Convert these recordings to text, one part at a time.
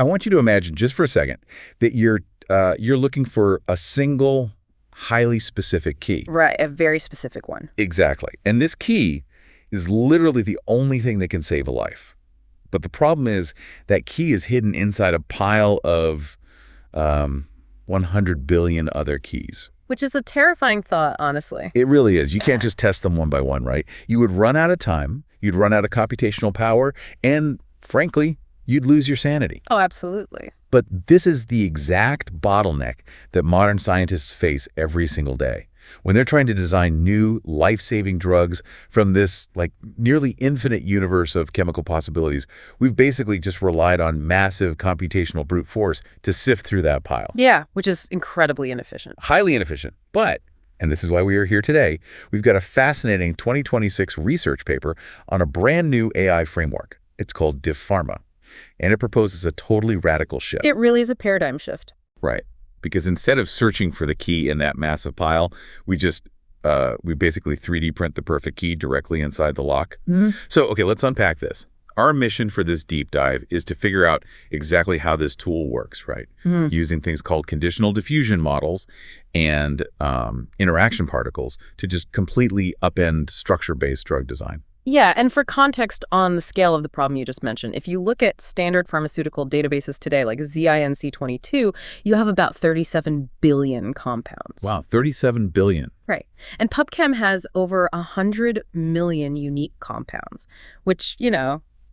I want you to imagine just for a second that you're looking for a single, highly specific key. Right, a very specific one. Exactly. And this key is literally the only thing that can save a life. But the problem is that key is hidden inside a pile of 100 billion other keys. Which is a terrifying thought, honestly. It really is. You can't just test them one by one, right? You would run out of time, you'd run out of computational power, and frankly, you'd lose your sanity. Oh, absolutely. But this is the exact bottleneck that modern scientists face every single day. When they're trying to design new, life-saving drugs from this, nearly infinite universe of chemical possibilities, we've basically just relied on massive computational brute force to sift through that pile. Yeah, which is incredibly inefficient. Highly inefficient. But, and this is why we are here today, we've got a fascinating 2026 research paper on a brand new AI framework. It's called DiffPharma, and it proposes a totally radical shift. It really is a paradigm shift. Right. Because instead of searching for the key in that massive pile, we basically 3D print the perfect key directly inside the lock. Mm-hmm. So, okay, let's unpack this. Our mission for this deep dive is to figure out exactly how this tool works, right? Mm-hmm. Using things called conditional diffusion models and interaction particles to just completely upend structure-based drug design. Yeah, and for context on the scale of the problem you just mentioned, if you look at standard pharmaceutical databases today, like ZINC22, you have about 37 billion compounds. Wow, 37 billion. Right. And PubChem has over 100 million unique compounds, which,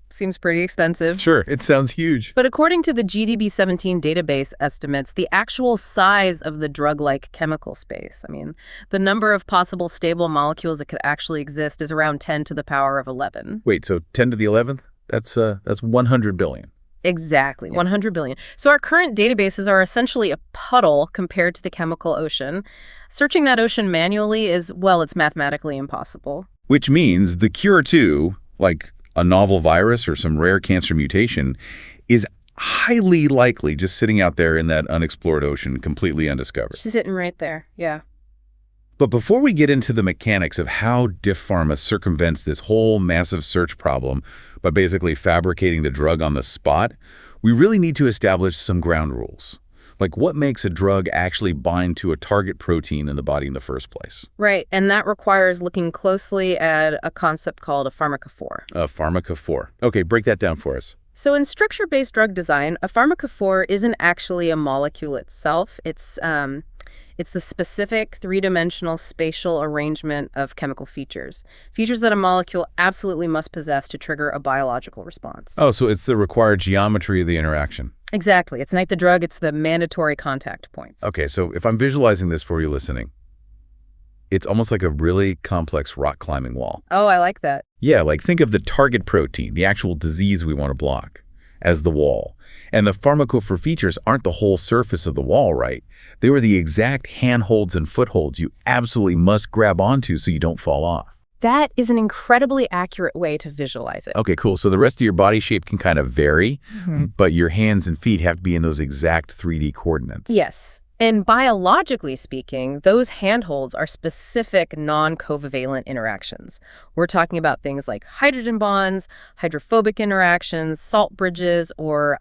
seems pretty expensive. Sure, it sounds huge. But according to the GDB17 database estimates, the actual size of the drug-like chemical space, the number of possible stable molecules that could actually exist is around 10 to the power of 11. Wait, so 10 to the 11th? That's 100 billion. Exactly, 100 billion. So our current databases are essentially a puddle compared to the chemical ocean. Searching that ocean manually is, it's mathematically impossible. Which means the cure to, a novel virus or some rare cancer mutation, is highly likely just sitting out there in that unexplored ocean, completely undiscovered. Just sitting right there, yeah. But before we get into the mechanics of how DiffPharma circumvents this whole massive search problem by basically fabricating the drug on the spot, we really need to establish some ground rules. What makes a drug actually bind to a target protein in the body in the first place? Right, and that requires looking closely at a concept called a pharmacophore. A pharmacophore. Okay, break that down for us. So in structure-based drug design, a pharmacophore isn't actually a molecule itself. It's the specific three-dimensional spatial arrangement of chemical features that a molecule absolutely must possess to trigger a biological response. Oh, so it's the required geometry of the interaction. Exactly. It's like the drug, it's the mandatory contact points. Okay, so if I'm visualizing this for you listening, it's almost like a really complex rock climbing wall. Oh, I like that. Yeah, think of the target protein, the actual disease we want to block, as the wall. And the pharmacophore features aren't the whole surface of the wall, right? They were the exact handholds and footholds you absolutely must grab onto so you don't fall off. That is an incredibly accurate way to visualize it. Okay, cool. So the rest of your body shape can kind of vary, but your hands and feet have to be in those exact 3D coordinates. Yes. And biologically speaking, those handholds are specific non-covalent interactions. We're talking about things like hydrogen bonds, hydrophobic interactions, salt bridges, or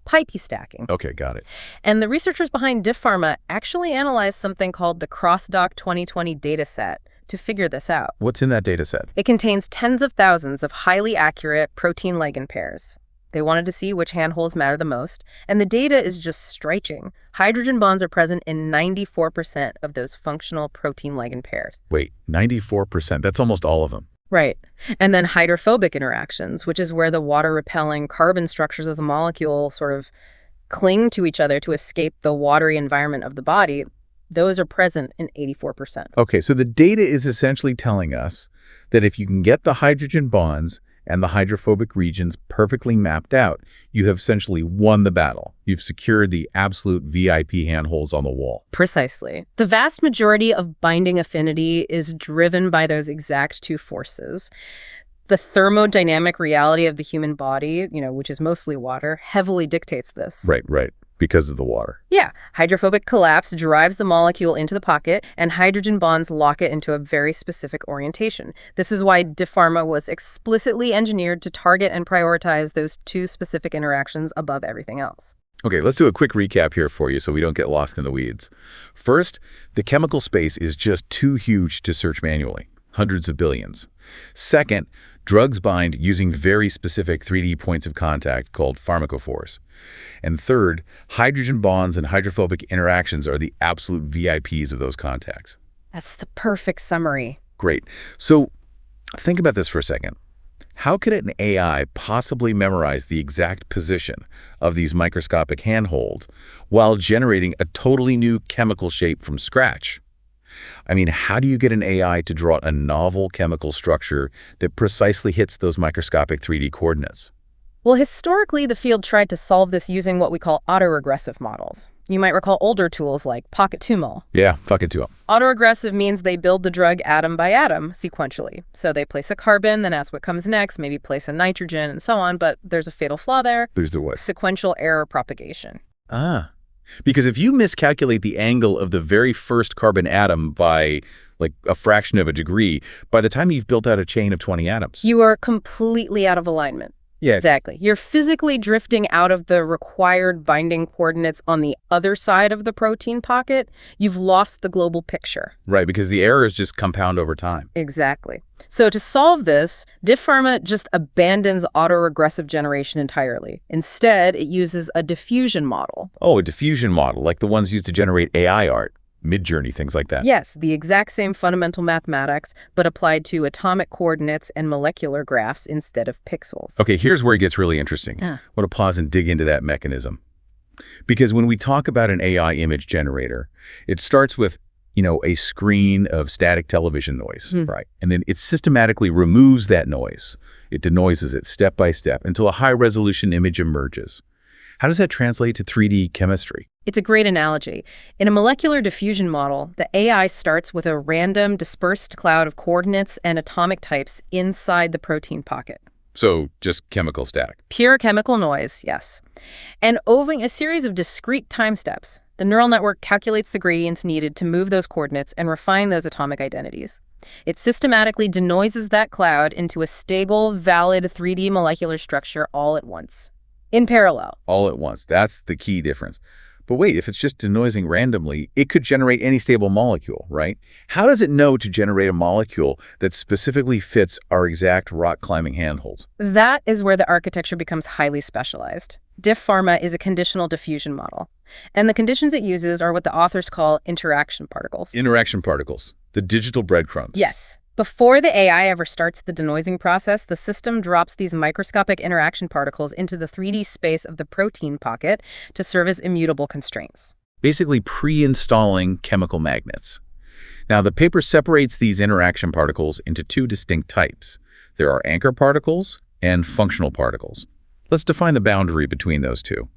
pipey stacking. Okay, got it. And the researchers behind DiffPharma actually analyzed something called the CrossDoc 2020 dataset to figure this out. What's in that data set? It contains tens of thousands of highly accurate protein-ligand pairs. They wanted to see which handholds matter the most, and the data is just striking. Hydrogen bonds are present in 94% of those functional protein-ligand pairs. Wait, 94%? That's almost all of them. Right. And then hydrophobic interactions, which is where the water-repelling carbon structures of the molecule sort of cling to each other to escape the watery environment of the body. Those are present in 84%. Okay, so the data is essentially telling us that if you can get the hydrogen bonds and the hydrophobic regions perfectly mapped out, you have essentially won the battle. You've secured the absolute VIP handholds on the wall. Precisely. The vast majority of binding affinity is driven by those exact two forces. The thermodynamic reality of the human body, which is mostly water, heavily dictates this. Right. Because of the water. Yeah, hydrophobic collapse drives the molecule into the pocket, and hydrogen bonds lock it into a very specific orientation. This is why DiffPharma was explicitly engineered to target and prioritize those two specific interactions above everything else. Okay, let's do a quick recap here for you so we don't get lost in the weeds. First, the chemical space is just too huge to search manually, hundreds of billions. Second, drugs bind using very specific 3D points of contact called pharmacophores. And third, hydrogen bonds and hydrophobic interactions are the absolute VIPs of those contacts. That's the perfect summary. Great. So think about this for a second. How could an AI possibly memorize the exact position of these microscopic handholds while generating a totally new chemical shape from scratch? I mean, how do you get an AI to draw a novel chemical structure that precisely hits those microscopic 3D coordinates? Well, historically, the field tried to solve this using what we call autoregressive models. You might recall older tools like Pocket2Mol. Yeah, Pocket2Mol. Autoregressive means they build the drug atom by atom sequentially. So they place a carbon, then ask what comes next, maybe place a nitrogen, and so on, but there's a fatal flaw there. There's the what? Sequential error propagation. Ah. Because if you miscalculate the angle of the very first carbon atom by like a fraction of a degree, by the time you've built out a chain of 20 atoms. You are completely out of alignment. Yes. Exactly. You're physically drifting out of the required binding coordinates on the other side of the protein pocket. You've lost the global picture. Right, because the errors just compound over time. Exactly. So to solve this, DiffPharma just abandons autoregressive generation entirely. Instead, it uses a diffusion model. Oh, a diffusion model, like the ones used to generate AI art. Mid-Journey, things like that. Yes, the exact same fundamental mathematics, but applied to atomic coordinates and molecular graphs instead of pixels. Okay, here's where it gets really interesting. I want to pause and dig into that mechanism. Because when we talk about an AI image generator, it starts with, a screen of static television noise, right? And then it systematically removes that noise. It denoises it step by step until a high-resolution image emerges. How does that translate to 3D chemistry? It's a great analogy. In a molecular diffusion model, the AI starts with a random dispersed cloud of coordinates and atomic types inside the protein pocket. So just chemical static. Pure chemical noise, yes. And over a series of discrete time steps, the neural network calculates the gradients needed to move those coordinates and refine those atomic identities. It systematically denoises that cloud into a stable, valid 3D molecular structure all at once. In parallel. All at once. That's the key difference. But wait, if it's just denoising randomly, it could generate any stable molecule, right? How does it know to generate a molecule that specifically fits our exact rock-climbing handholds? That is where the architecture becomes highly specialized. DiffPharma is a conditional diffusion model. And the conditions it uses are what the authors call interaction particles. Interaction particles. The digital breadcrumbs. Yes. Before the AI ever starts the denoising process, the system drops these microscopic interaction particles into the 3D space of the protein pocket to serve as immutable constraints. Basically pre-installing chemical magnets. Now, the paper separates these interaction particles into two distinct types. There are anchor particles and functional particles. Let's define the boundary between those two.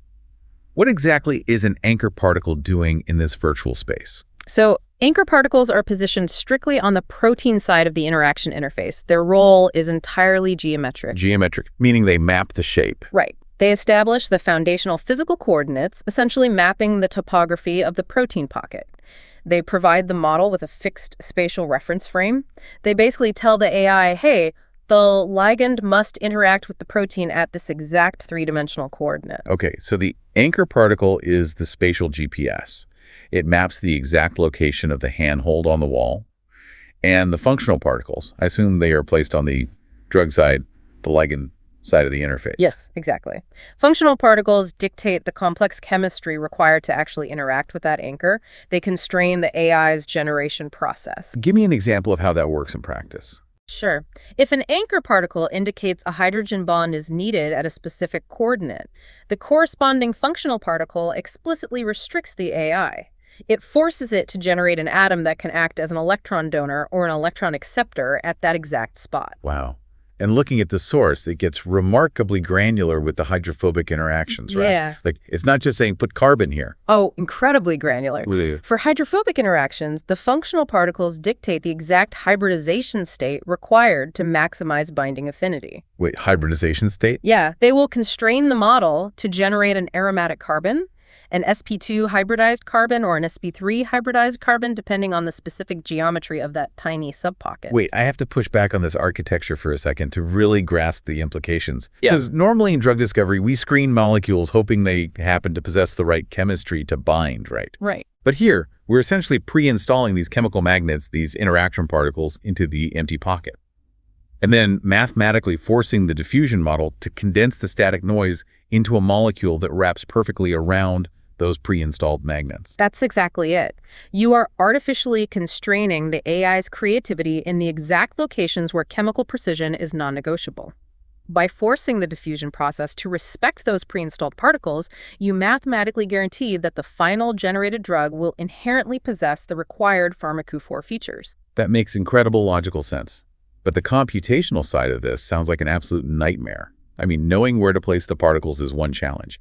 What exactly is an anchor particle doing in this virtual space? So, anchor particles are positioned strictly on the protein side of the interaction interface. Their role is entirely geometric. Geometric, meaning they map the shape. Right. They establish the foundational physical coordinates, essentially mapping the topography of the protein pocket. They provide the model with a fixed spatial reference frame. They basically tell the AI, hey, the ligand must interact with the protein at this exact three-dimensional coordinate. Okay, so the anchor particle is the spatial GPS. It maps the exact location of the handhold on the wall. And the functional particles, I assume they are placed on the drug side, the ligand side of the interface. Yes, exactly. Functional particles dictate the complex chemistry required to actually interact with that anchor. They constrain the AI's generation process. Give me an example of how that works in practice. Sure. If an anchor particle indicates a hydrogen bond is needed at a specific coordinate, the corresponding functional particle explicitly restricts the AI. It forces it to generate an atom that can act as an electron donor or an electron acceptor at that exact spot. Wow. And looking at the source, it gets remarkably granular with the hydrophobic interactions, right? Yeah. Like, it's not just saying put carbon here. Oh, incredibly granular. Really? For hydrophobic interactions, the functional particles dictate the exact hybridization state required to maximize binding affinity. Wait, hybridization state? Yeah, they will constrain the model to generate an aromatic carbon, an sp2 hybridized carbon or an sp3 hybridized carbon, depending on the specific geometry of that tiny subpocket. Wait, I have to push back on this architecture for a second to really grasp the implications. Yeah. Because normally in drug discovery, we screen molecules hoping they happen to possess the right chemistry to bind, right? Right. But here, we're essentially pre-installing these chemical magnets, these interaction particles, into the empty pocket, and then mathematically forcing the diffusion model to condense the static noise into a molecule that wraps perfectly around those pre-installed magnets. That's exactly it. You are artificially constraining the AI's creativity in the exact locations where chemical precision is non-negotiable. By forcing the diffusion process to respect those pre-installed particles, you mathematically guarantee that the final generated drug will inherently possess the required pharmacophore features. That makes incredible logical sense. But the computational side of this sounds like an absolute nightmare. I mean, knowing where to place the particles is one challenge.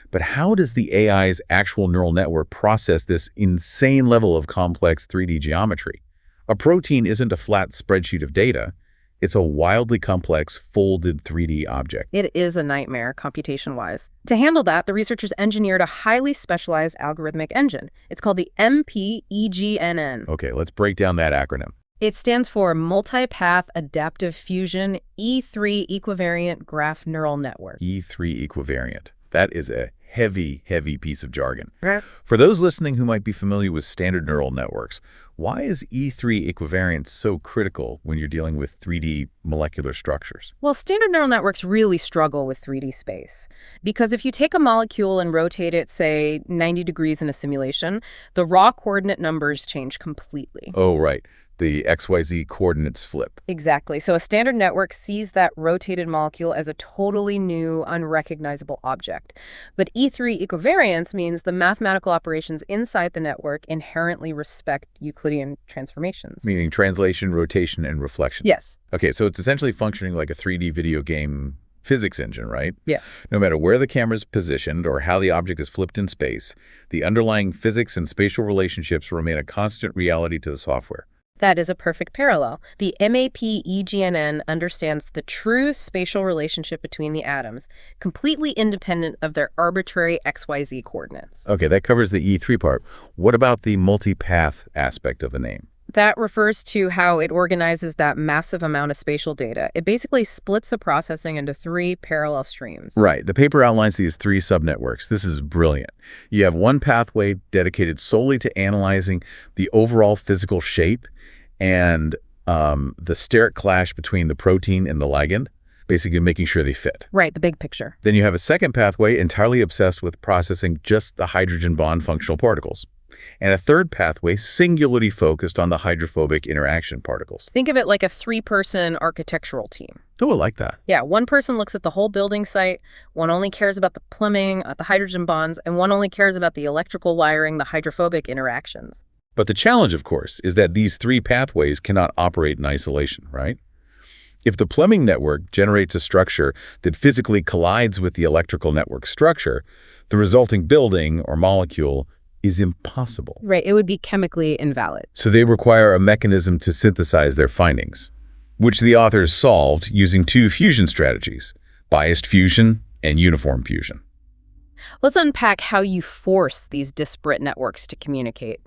But how does the AI's actual neural network process this insane level of complex 3D geometry? A protein isn't a flat spreadsheet of data. It's a wildly complex, folded 3D object. It is a nightmare, computation-wise. To handle that, the researchers engineered a highly specialized algorithmic engine. It's called the MPEGNN. Okay, let's break down that acronym. It stands for Multipath Adaptive Fusion E3 Equivariant Graph Neural Network. E3 equivariant. That is a heavy, heavy piece of jargon. Right. For those listening who might be familiar with standard neural networks, why is E3 equivariant so critical when you're dealing with 3D molecular structures? Well, standard neural networks really struggle with 3D space. Because if you take a molecule and rotate it, say, 90 degrees in a simulation, the raw coordinate numbers change completely. Oh, right. The XYZ coordinates flip. Exactly. So a standard network sees that rotated molecule as a totally new, unrecognizable object. But E3 equivariance means the mathematical operations inside the network inherently respect Euclidean transformations. Meaning translation, rotation, and reflection. Yes. Okay, so it's essentially functioning like a 3D video game physics engine, right? Yeah. No matter where the camera is positioned or how the object is flipped in space, the underlying physics and spatial relationships remain a constant reality to the software. That is a perfect parallel. The MAP-EGNN understands the true spatial relationship between the atoms, completely independent of their arbitrary XYZ coordinates. Okay, that covers the E3 part. What about the multipath aspect of the name? That refers to how it organizes that massive amount of spatial data. It basically splits the processing into 3 parallel streams. Right. The paper outlines these 3 subnetworks. This is brilliant. You have one pathway dedicated solely to analyzing the overall physical shape and the steric clash between the protein and the ligand, basically making sure they fit. Right, the big picture. Then you have a second pathway entirely obsessed with processing just the hydrogen bond functional particles. And a third pathway singularly focused on the hydrophobic interaction particles. Think of it like a 3-person architectural team. Oh, I like that. Yeah, one person looks at the whole building site, one only cares about the plumbing, the hydrogen bonds, and one only cares about the electrical wiring, the hydrophobic interactions. But the challenge, of course, is that these 3 pathways cannot operate in isolation, right? If the plumbing network generates a structure that physically collides with the electrical network structure, the resulting building or molecule is impossible. Right, it would be chemically invalid. So they require a mechanism to synthesize their findings, which the authors solved using 2 fusion strategies, biased fusion and uniform fusion. Let's unpack how you force these disparate networks to communicate.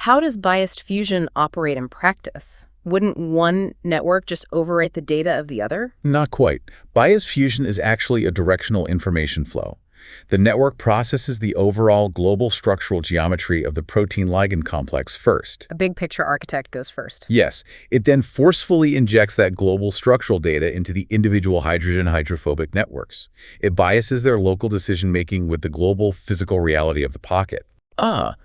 How does biased fusion operate in practice? Wouldn't one network just overwrite the data of the other? Not quite. Biased fusion is actually a directional information flow. The network processes the overall global structural geometry of the protein-ligand complex first. A big picture architect goes first. Yes. It then forcefully injects that global structural data into the individual hydrogen hydrophobic networks. It biases their local decision-making with the global physical reality of the pocket.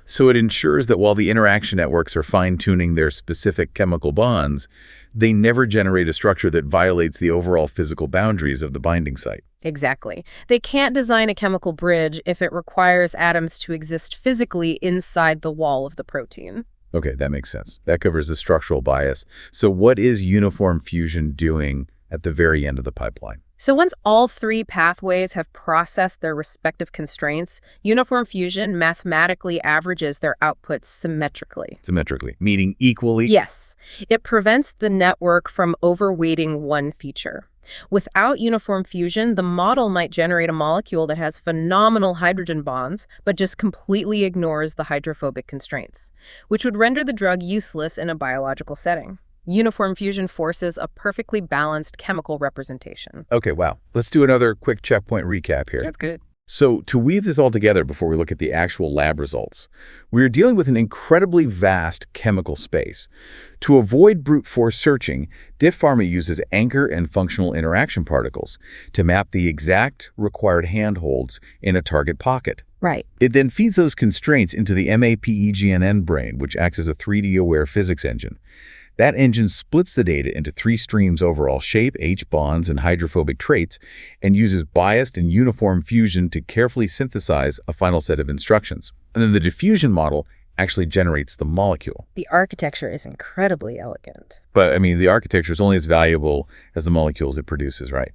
So it ensures that while the interaction networks are fine-tuning their specific chemical bonds, they never generate a structure that violates the overall physical boundaries of the binding site. Exactly. They can't design a chemical bridge if it requires atoms to exist physically inside the wall of the protein. Okay, that makes sense. That covers the structural bias. So what is uniform fusion doing at the very end of the pipeline? So once all 3 pathways have processed their respective constraints, uniform fusion mathematically averages their outputs symmetrically. Symmetrically, meaning equally? Yes. It prevents the network from overweighting one feature. Without uniform fusion, the model might generate a molecule that has phenomenal hydrogen bonds, but just completely ignores the hydrophobic constraints, which would render the drug useless in a biological setting. Uniform fusion forces a perfectly balanced chemical representation. Okay, wow. Let's do another quick checkpoint recap here. That's good. So to weave this all together before we look at the actual lab results, we're dealing with an incredibly vast chemical space. To avoid brute force searching, DiffPharma uses anchor and functional interaction particles to map the exact required handholds in a target pocket. Right. It then feeds those constraints into the MAPEGNN brain, which acts as a 3D-aware physics engine. That engine splits the data into 3 streams: overall shape, H bonds, and hydrophobic traits, and uses biased and uniform fusion to carefully synthesize a final set of instructions. And then the diffusion model actually generates the molecule. The architecture is incredibly elegant. But, I mean, the architecture is only as valuable as the molecules it produces, right?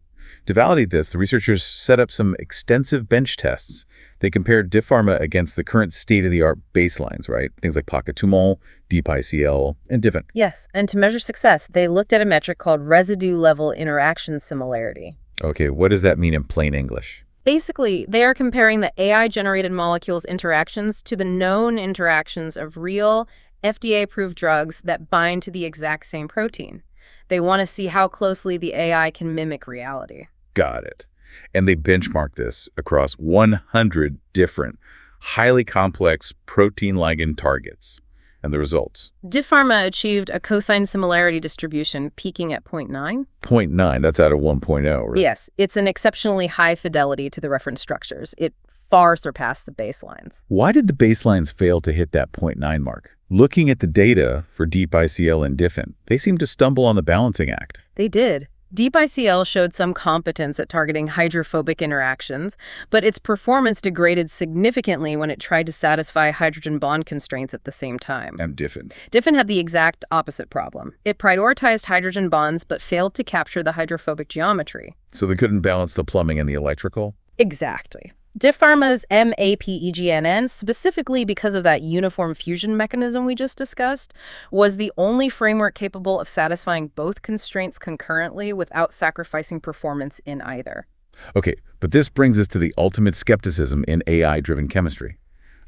To validate this, the researchers set up some extensive bench tests. They compared DiffPharma against the current state-of-the-art baselines, right? Things like Pacca-Tumol, DeepICL, and Diffin. Yes, and to measure success, they looked at a metric called residue-level interaction similarity. Okay, what does that mean in plain English? Basically, they are comparing the AI-generated molecules' interactions to the known interactions of real, FDA-approved drugs that bind to the exact same protein. They want to see how closely the AI can mimic reality. Got it. And they benchmarked this across 100 different, highly complex protein-ligand targets. And the results? DiffPharma achieved a cosine similarity distribution peaking at 0.9. 0.9, that's out of 1.0, right? Yes, it's an exceptionally high fidelity to the reference structures. It far surpassed the baselines. Why did the baselines fail to hit that 0.9 mark? Looking at the data for DeepICL and Diffin, they seem to stumble on the balancing act. They did. DeepICL showed some competence at targeting hydrophobic interactions, but its performance degraded significantly when it tried to satisfy hydrogen bond constraints at the same time. And Diffin? Diffin had the exact opposite problem. It prioritized hydrogen bonds but failed to capture the hydrophobic geometry. So they couldn't balance the plumbing and the electrical? Exactly. DiffPharma's MAPEGNN, specifically because of that uniform fusion mechanism we just discussed, was the only framework capable of satisfying both constraints concurrently without sacrificing performance in either. Okay, but this brings us to the ultimate skepticism in AI-driven chemistry.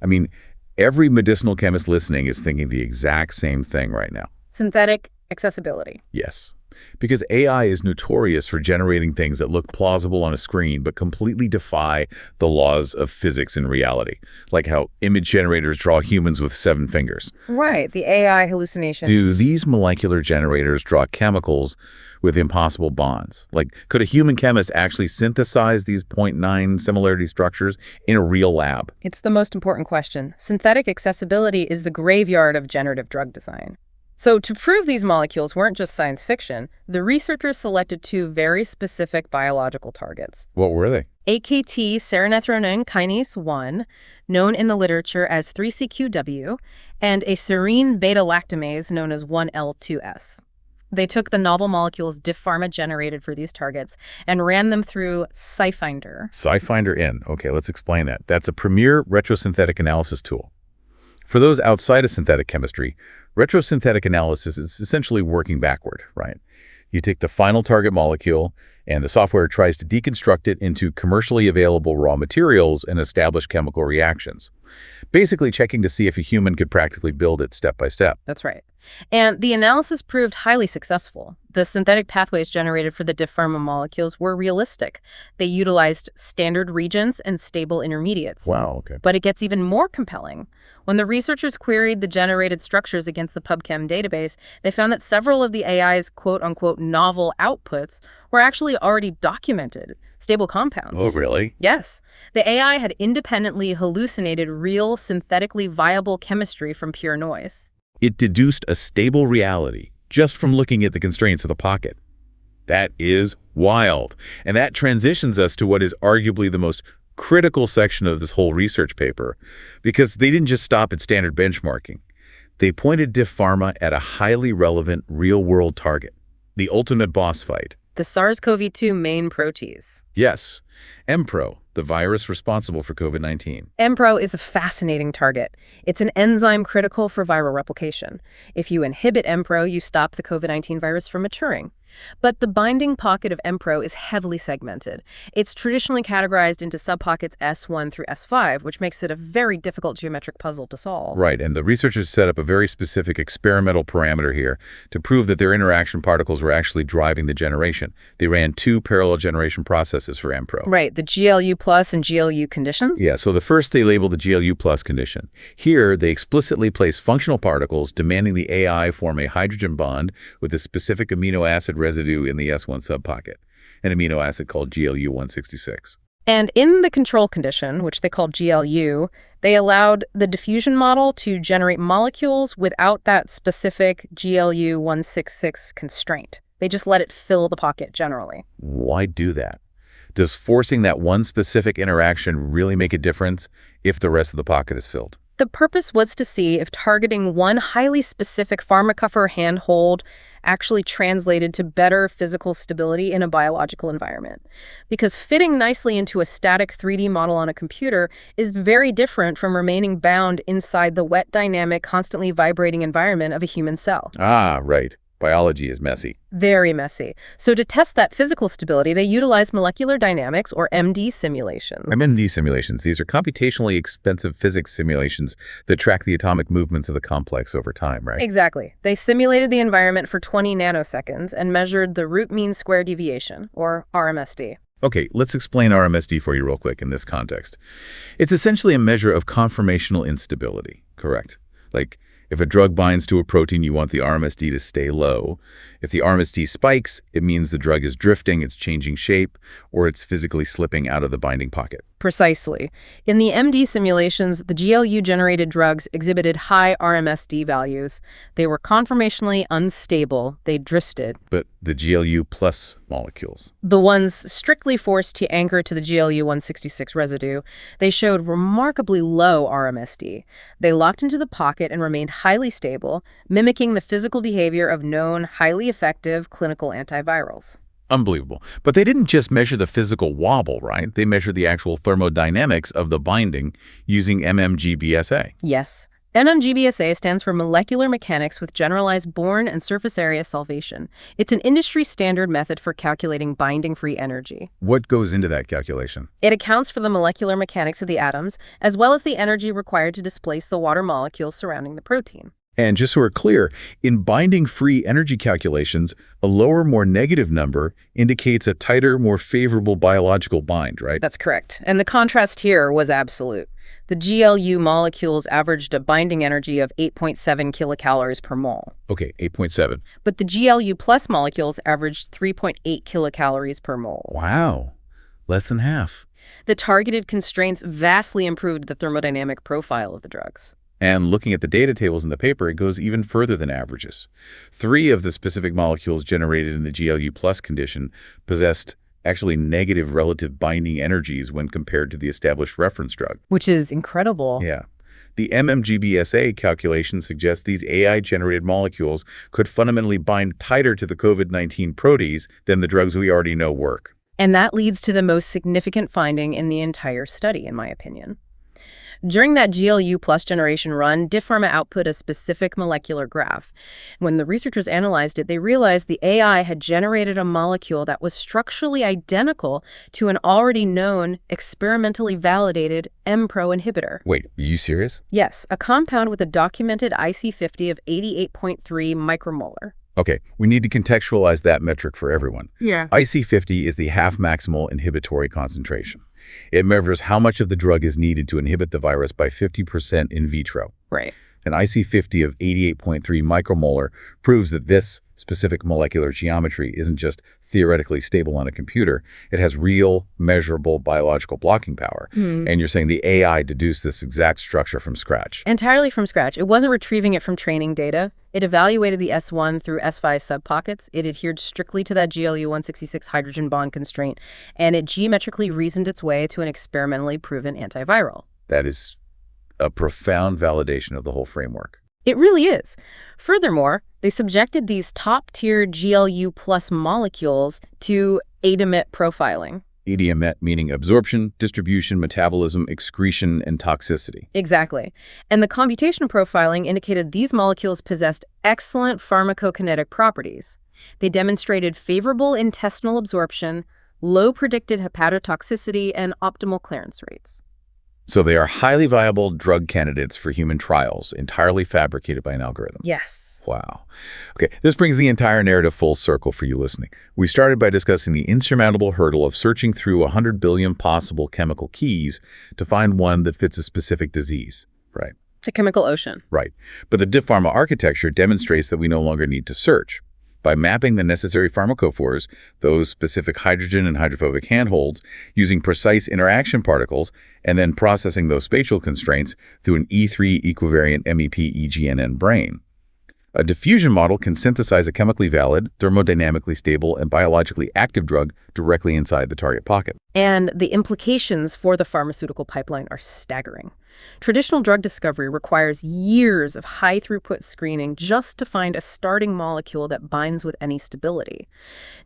I mean, every medicinal chemist listening is thinking the exact same thing right now. Synthetic accessibility. Yes. Because AI is notorious for generating things that look plausible on a screen but completely defy the laws of physics and reality, like how image generators draw humans with 7 fingers. Right, the AI hallucinations. Do these molecular generators draw chemicals with impossible bonds? Like, could a human chemist actually synthesize these 0.9 similarity structures in a real lab? It's the most important question. Synthetic accessibility is the graveyard of generative drug design. So to prove these molecules weren't just science fiction, the researchers selected 2 very specific biological targets. What were they? AKT serotonin kinase 1, known in the literature as 3CQW, and a serine beta-lactamase known as 1L2S. They took the novel molecules DiffPharma generated for these targets and ran them through SciFinder. SciFinder in. Okay, let's explain that. That's a premier retrosynthetic analysis tool. For those outside of synthetic chemistry, retrosynthetic analysis is essentially working backward, right? You take the final target molecule, and the software tries to deconstruct it into commercially available raw materials and establish chemical reactions, basically checking to see if a human could practically build it step by step. That's right. And the analysis proved highly successful. The synthetic pathways generated for the DiffPharma molecules were realistic. They utilized standard regions and stable intermediates. Wow, okay. But it gets even more compelling. When the researchers queried the generated structures against the PubChem database, they found that several of the AI's quote-unquote novel outputs were actually already documented, stable compounds. Oh, really? Yes. The AI had independently hallucinated real, synthetically viable chemistry from pure noise. It deduced a stable reality just from looking at the constraints of the pocket. That is wild. And that transitions us to what is arguably the most critical section of this whole research paper, because they didn't just stop at standard benchmarking. They pointed DiffPharma at a highly relevant real-world target, the ultimate boss fight. The SARS-CoV-2 main protease. Yes, Mpro, the virus responsible for COVID-19. Mpro is a fascinating target. It's an enzyme critical for viral replication. If you inhibit Mpro, you stop the COVID-19 virus from maturing. But the binding pocket of Mpro is heavily segmented. It's traditionally categorized into subpockets S1 through S5, which makes it a very difficult geometric puzzle to solve. Right, and the researchers set up a very specific experimental parameter here to prove that their interaction particles were actually driving the generation. They ran 2 parallel generation processes for Mpro. Right, the GLU plus and GLU conditions? Yeah, so the first they labeled the GLU plus condition. Here, they explicitly place functional particles demanding the AI form a hydrogen bond with a specific amino acid residue in the S1 subpocket, an amino acid called GLU 166. And in the control condition, which they called GLU, they allowed the diffusion model to generate molecules without that specific GLU 166 constraint. They just let it fill the pocket generally. Why do that? Does forcing that one specific interaction really make a difference if the rest of the pocket is filled? The purpose was to see if targeting one highly specific pharmacophore handhold actually translated to better physical stability in a biological environment. Because fitting nicely into a static 3D model on a computer is very different from remaining bound inside the wet, dynamic, constantly vibrating environment of a human cell. Ah, right. Biology is messy. Very messy. So to test that physical stability, they utilized molecular dynamics, or MD simulations. MD simulations. These are computationally expensive physics simulations that track the atomic movements of the complex over time, right? Exactly. They simulated the environment for 20 nanoseconds and measured the root mean square deviation, or RMSD. Okay, let's explain RMSD for you real quick in this context. It's essentially a measure of conformational instability, correct? Like, if a drug binds to a protein, you want the RMSD to stay low. If the RMSD spikes, it means the drug is drifting, it's changing shape, or it's physically slipping out of the binding pocket. Precisely. In the MD simulations, the GLU-generated drugs exhibited high RMSD values. They were conformationally unstable. They drifted. But the GLU plus molecules, The ones strictly forced to anchor to the GLU 166 residue, they showed remarkably low RMSD. They locked into the pocket and remained highly stable, mimicking the physical behavior of known, highly effective clinical antivirals. unbelievable. But they didn't just measure the physical wobble, right? They measured the actual thermodynamics of the binding using MMGBSA. Yes. MMGBSA stands for Molecular Mechanics with Generalized Bourne and Surface Area Salvation. It's an industry-standard method for calculating binding-free energy. What goes into that calculation? It accounts for the molecular mechanics of the atoms, as well as the energy required to displace the water molecules surrounding the protein. And just so we're clear, in binding-free energy calculations, a lower, more negative number indicates a tighter, more favorable biological bind, right? That's correct. And the contrast here was absolute. The GLU molecules averaged a binding energy of 8.7 kilocalories per mole. Okay, 8.7. But the GLU plus molecules averaged 3.8 kilocalories per mole. Wow, less than half. The targeted constraints vastly improved the thermodynamic profile of the drugs. And looking at the data tables in the paper, it goes even further than averages. 3 of the specific molecules generated in the GLU plus condition possessed actually negative relative binding energies when compared to the established reference drug. Which is incredible. Yeah. The MMGBSA calculation suggests these AI-generated molecules could fundamentally bind tighter to the COVID-19 protease than the drugs we already know work. And that leads to the most significant finding in the entire study, in my opinion. During that GLU plus generation run, DiffPharma output a specific molecular graph. When the researchers analyzed it, they realized the AI had generated a molecule that was structurally identical to an already known, experimentally validated Mpro inhibitor. Wait, are you serious? Yes, a compound with a documented IC50 of 88.3 micromolar. Okay, we need to contextualize that metric for everyone. Yeah. IC50 is the half-maximal inhibitory concentration. It measures how much of the drug is needed to inhibit the virus by 50% in vitro. Right. An IC50 of 88.3 micromolar proves that this specific molecular geometry isn't just theoretically stable on a computer. It has real, measurable biological blocking power. And you're saying the AI deduced this exact structure from scratch. Entirely from scratch. It wasn't retrieving it from training data. It evaluated the S1 through S5 subpockets. It adhered strictly to that GLU 166 hydrogen bond constraint, and it geometrically reasoned its way to an experimentally proven antiviral. That is a profound validation of the whole framework. It really is. Furthermore, they subjected these top-tier GLU plus molecules to ADMET profiling. ADMET meaning absorption, distribution, metabolism, excretion, and toxicity. Exactly. And the computation profiling indicated these molecules possessed excellent pharmacokinetic properties. They demonstrated favorable intestinal absorption, low predicted hepatotoxicity, and optimal clearance rates. So they are highly viable drug candidates for human trials, entirely fabricated by an algorithm. Yes. Wow. Okay, this brings the entire narrative full circle for you listening. We started by discussing the insurmountable hurdle of searching through 100 billion possible chemical keys to find one that fits a specific disease, right? The chemical ocean. Right. But the DiffPharma architecture demonstrates that we no longer need to search. By mapping the necessary pharmacophores, those specific hydrogen and hydrophobic handholds, using precise interaction particles, and then processing those spatial constraints through an E3 equivariant MEP-EGNN brain. A diffusion model can synthesize a chemically valid, thermodynamically stable, and biologically active drug directly inside the target pocket. And the implications for the pharmaceutical pipeline are staggering. Traditional drug discovery requires years of high-throughput screening just to find a starting molecule that binds with any stability.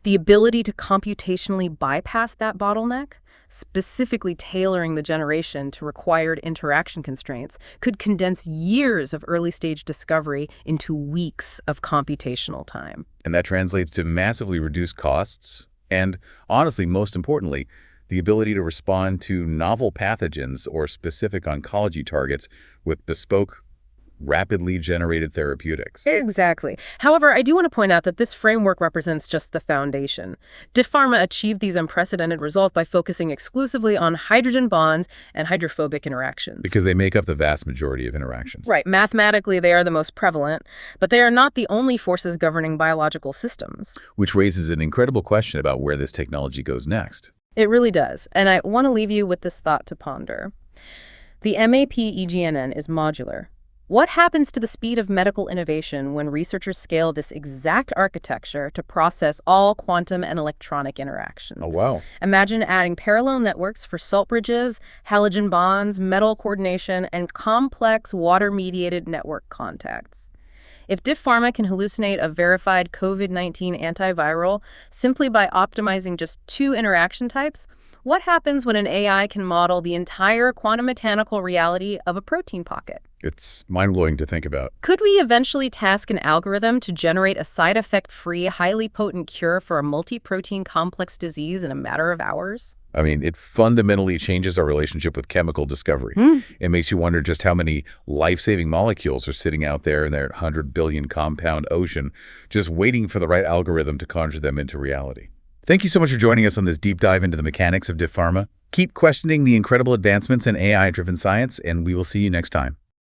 The ability to computationally bypass that bottleneck, specifically tailoring the generation to required interaction constraints, could condense years of early-stage discovery into weeks of computational time. And that translates to massively reduced costs and, honestly, most importantly, the ability to respond to novel pathogens or specific oncology targets with bespoke, rapidly generated therapeutics. Exactly. However, I do want to point out that this framework represents just the foundation. DiffPharma achieved these unprecedented results by focusing exclusively on hydrogen bonds and hydrophobic interactions. Because they make up the vast majority of interactions. Right. Mathematically, they are the most prevalent, but they are not the only forces governing biological systems. Which raises an incredible question about where this technology goes next. It really does. And I want to leave you with this thought to ponder. The MAP-EGNN is modular. What happens to the speed of medical innovation when researchers scale this exact architecture to process all quantum and electronic interactions? Oh, wow. Imagine adding parallel networks for salt bridges, halogen bonds, metal coordination, and complex water-mediated network contacts. If DiffPharma can hallucinate a verified COVID-19 antiviral simply by optimizing just 2 interaction types, what happens when an AI can model the entire quantum mechanical reality of a protein pocket? It's mind-blowing to think about. Could we eventually task an algorithm to generate a side effect-free, highly potent cure for a multi-protein complex disease in a matter of hours? I mean, it fundamentally changes our relationship with chemical discovery. It makes you wonder just how many life-saving molecules are sitting out there in their 100 billion compound ocean, just waiting for the right algorithm to conjure them into reality. Thank you so much for joining us on this deep dive into the mechanics of DiffPharma. Keep questioning the incredible advancements in AI-driven science, and we will see you next time.